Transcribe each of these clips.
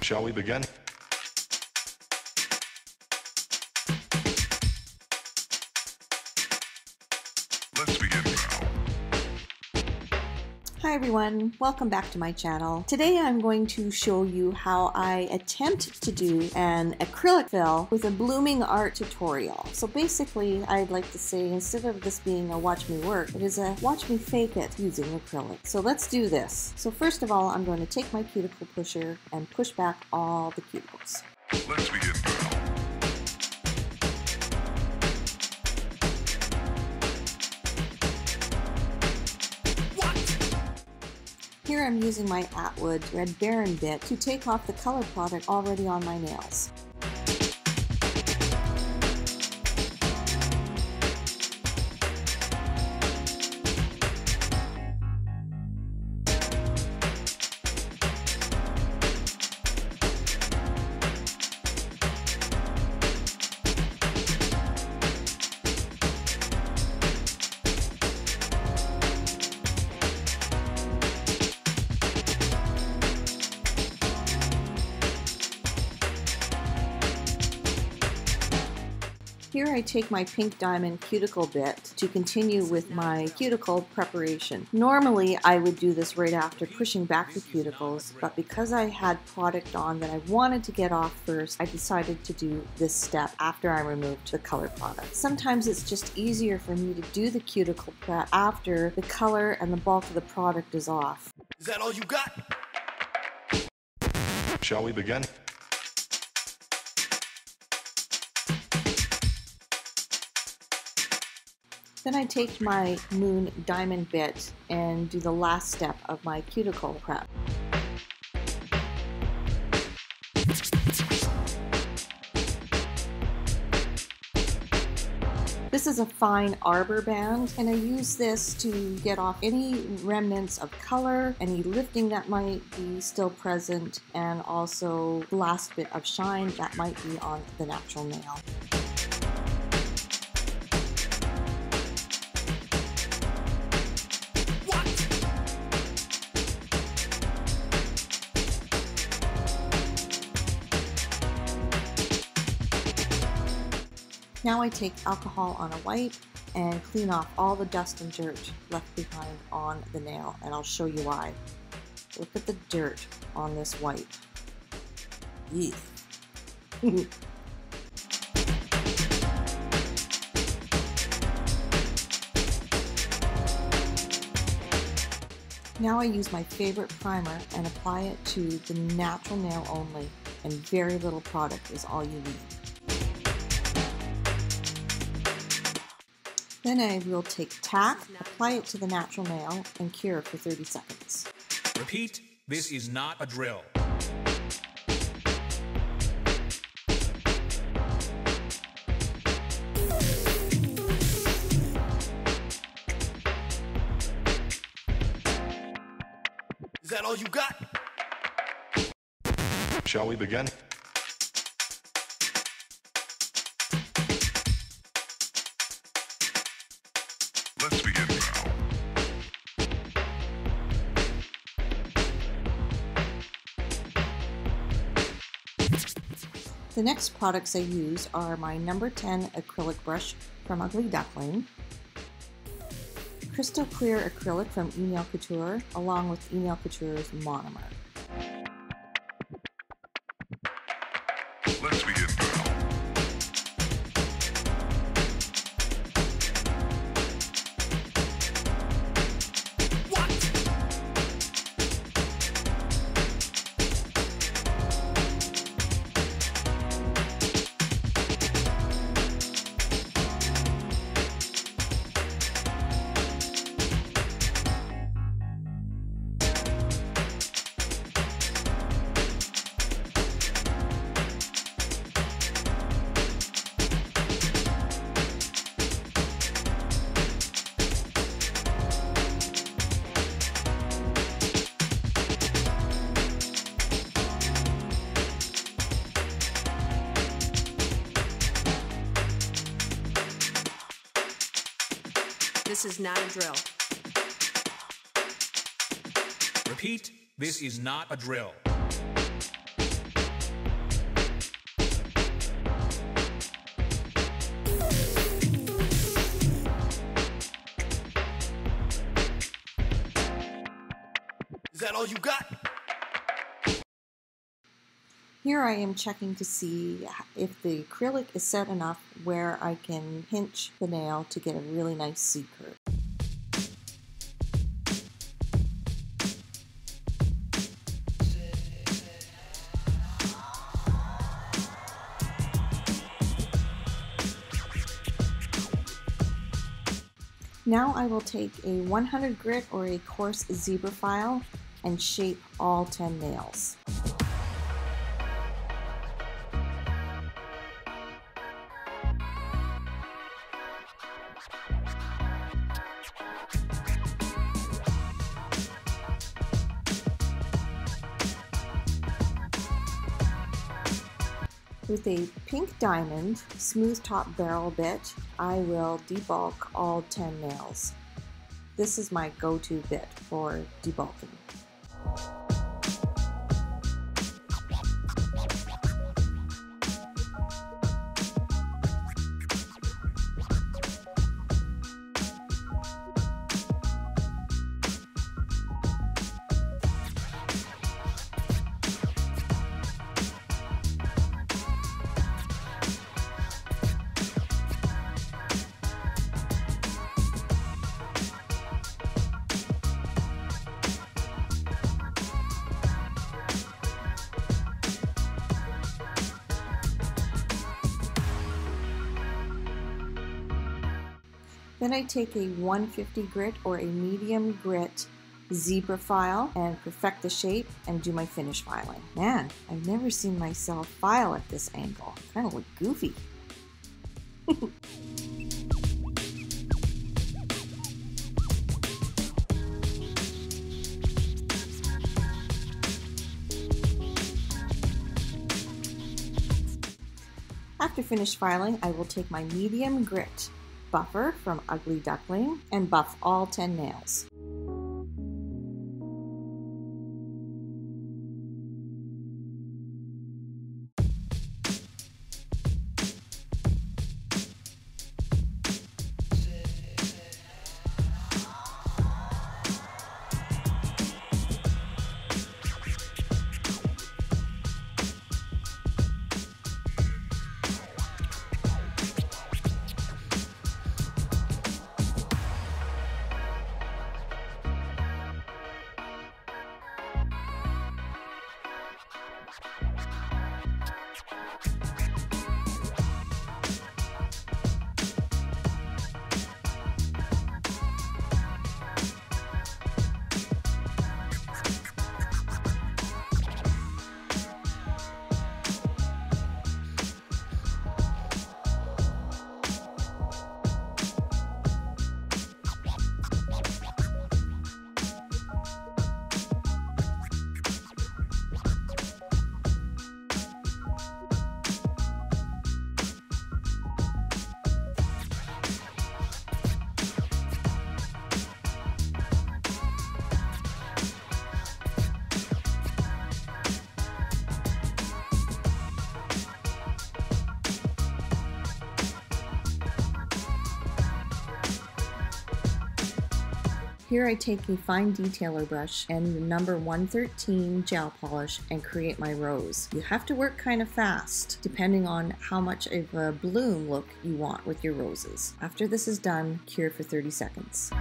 Shall we begin? Let's begin now. Hi everyone, welcome back to my channel. Today I'm going to show you how I attempt to do an acrylic fill with a blooming art tutorial. So basically, I'd like to say instead of this being a watch me work, it is a watch me fake it using acrylic. So let's do this. So first of all, I'm going to take my cuticle pusher and push back all the cuticles. Let's begin now. Here I'm using my Atwood Red Baron Bit to take off the color product already on my nails. Here I take my pink diamond cuticle bit to continue with my cuticle preparation. Normally I would do this right after pushing back the cuticles, but because I had product on that I wanted to get off first, I decided to do this step after I removed the color product. Sometimes it's just easier for me to do the cuticle prep after the color and the bulk of the product is off. Is that all you got? Shall we begin? Then I take my moon diamond bit and do the last step of my cuticle prep. This is a fine arbor band, and I use this to get off any remnants of color, any lifting that might be still present, and also the last bit of shine that might be on the natural nail. Now I take alcohol on a wipe and clean off all the dust and dirt left behind on the nail, and I'll show you why. Look at the dirt on this wipe. Eek. Now I use my favorite primer and apply it to the natural nail only, and very little product is all you need. Then I will take Tack, apply it to the natural nail, and cure for 30 seconds. Repeat, this is not a drill. Is that all you got? Shall we begin? Let's begin now. The next products I use are my number 10 acrylic brush from Ugly Duckling, crystal clear acrylic from Couture, along with Couture's Monomer. Let's begin now. This is not a drill. Repeat, this is not a drill. that all you got? Here I am checking to see if the acrylic is set enough where I can pinch the nail to get a really nice C curve. Now I will take a 100 grit or a coarse zebra file and shape all 10 nails. With a pink diamond smooth top barrel bit, I will debulk all 10 nails. This is my go-to bit for debulking. Then I take a 150 grit or a medium grit zebra file and perfect the shape and do my finish filing. Man, I've never seen myself file at this angle. I kind of look goofy. After finish filing, I will take my medium grit buffer from Ugly Duckling and buff all 10 nails. Here I take a fine detailer brush and the number 113 gel polish and create my rose. You have to work kind of fast, depending on how much of a bloom look you want with your roses. After this is done, cure for 30 seconds.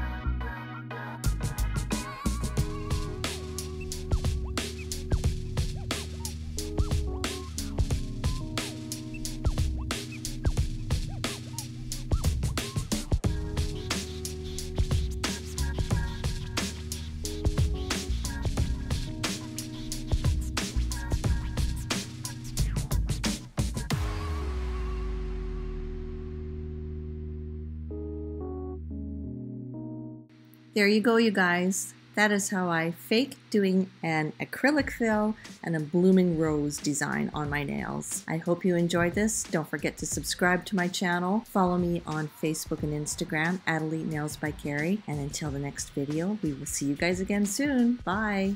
There you go, you guys. That is how I fake doing an acrylic fill and a blooming rose design on my nails. I hope you enjoyed this. Don't forget to subscribe to my channel. Follow me on Facebook and Instagram at Elite Nails by Carrie. And until the next video, we will see you guys again soon. Bye.